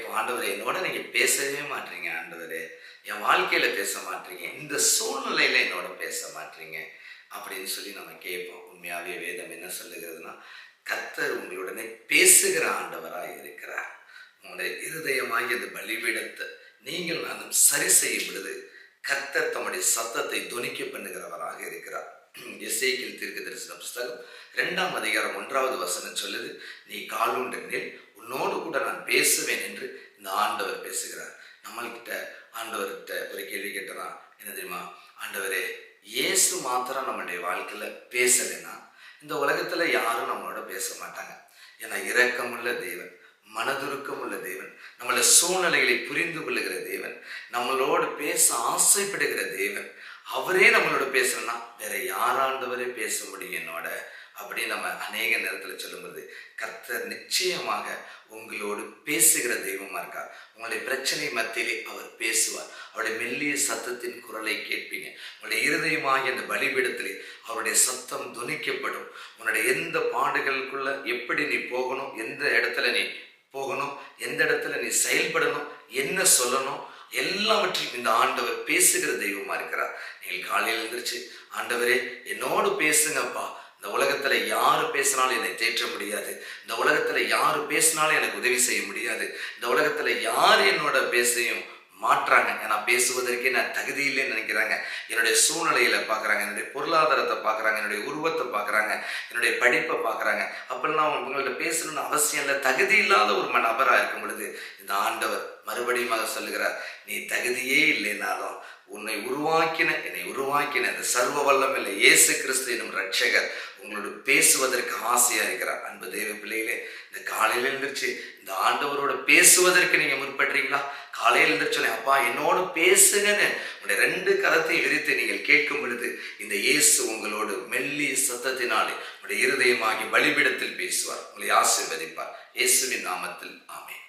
கேட்போம், ஆண்டவரே என்னோட நீங்க பேசவே மாட்டீங்க, ஆண்டவரே என் வாழ்க்கையில பேச மாட்டீங்க, இந்த சூழ்நிலையில என்னோட பேச மாட்டீங்க அப்படின்னு சொல்லி நம்ம கேட்போம். உண்மையாவே வேதம் என்ன சொல்லுகிறதுனா, கர்த்தர் உங்களுடனே பேசுகிற ஆண்டவராய் இருக்கிறார். உங்களுடைய இருதயமாகிய அந்த பலிபீடத்தை நீங்கள் நானும் சரி செய்யும் பொழுது கர்த்தர் தம்முடைய சத்தத்தை தொனிக்க பண்ணுகிறவராக இருக்கிறார். எசேக்கியேல் தீர்க்கதரிசன புஸ்தகம் 2ஆம் அதிகாரம் 1வது வசனம் சொல்லுது, நீ காலூன்ற மேல் உன்னோடு கூட நான் பேசுவேன் என்று இந்த ஆண்டவர் பேசுகிறார். நம்மள்கிட்ட ஆண்டவர்கிட்ட ஒரு கேள்வி கேட்டனா என்ன தெரியுமா, ஆண்டவரே இயேசு மாத்திரம் நம்மளுடைய வாழ்க்கையில பேசலைன்னா இந்த உலகத்துல யாரும் நம்மளோட பேச மாட்டாங்க. ஏன்னா இரக்கமுள்ள தேவன், மனதுருக்கம் உள்ள தேவன், நம்மள சூழ்நிலைகளை புரிந்து கொள்ளுகிற தேவன், நம்மளோடு பேச ஆசைப்படுகிற தேவன், அவரே நம்மளோட பேசணும்னா வேற யாராண்டவரே பேச முடியும் என்னோட அப்படின்னு நம்ம அநேக நேரத்தில் சொல்லும்போது கர்த்தர் நிச்சயமாக உங்களோடு பேசுகிற தெய்வமா இருக்கார். உங்களுடைய பிரச்சனை மத்தியிலே அவர் பேசுவார். அவருடைய மெல்லிய சத்தத்தின் குரலை கேட்பீங்க. உங்களுடைய இருதயமாகிய அந்த பலிபீடத்திலே அவருடைய சத்தம் துணிக்கப்படும். உன்னுடைய எந்த பாடுகளுக்குள்ள எப்படி நீ போகணும், எந்த இடத்துல நீ போகணும், எந்த இடத்துல நீ செயல்படணும், என்ன சொல்லணும், எல்லாவற்றையும் இந்த ஆண்டவர் பேசுகிற தெய்வமா இருக்கிறார். நீங்கள் காலையில் எழுந்திருச்சு, ஆண்டவரே என்னோடு பேசுங்கப்பா, இந்த உலகத்துல யாரு பேசினாலும் என்னை தேற்ற முடியாது, இந்த உலகத்துல யாரு பேசினாலும் எனக்கு உதவி செய்ய முடியாது, இந்த உலகத்துல யாரு என்னோட பேசையும் மாற்றாங்க, நான் பேசுவதற்கே நான் தகுதி இல்லைன்னு நினைக்கிறாங்க. என்னுடைய சூழ்நிலையில பாக்குறாங்க, என்னுடைய பொருளாதாரத்தை பாக்குறாங்க, என்னுடைய உருவத்தை பாக்குறாங்க, என்னுடைய படிப்பை பாக்குறாங்க. அப்படிலாம் உங்கள்கிட்ட பேசணும்னு அவசியம் இல்லை. தகுதி இல்லாத ஒரு நபரா இருக்கும் பொழுது இந்த ஆண்டவர் மறுபடியும் சொல்லுகிறார், நீ தகுதியே இல்லைனாலும் என்னை உருவாக்கின அந்த சர்வ வல்லமையுள்ள இயேசு கிறிஸ்து எனும் ரட்சகர் உங்களோட பேசுவதற்கு ஆசையா இருக்கிறார். அன்பு தேவ பிள்ளைகளே, இந்த காலையில எழுந்திருச்சு இந்த ஆண்டவரோட பேசுவதற்கு நீங்க முற்படுறீங்களா? காலையில் எழுந்திருச்சோன்னே அப்பா என்னோடு பேசுங்கன்னு உங்களுடைய 2 கரத்தையும் விரித்து நீங்கள் கேட்கும் பொழுது இந்த இயேசு உங்களோடு மெல்லிய சத்தத்தினாலே உங்களுடைய இருதயமாகி பலிபீடத்தில் பேசுவார், உங்களை ஆசீர்வதிப்பார். இயேசுவின் நாமத்தில் ஆமென்.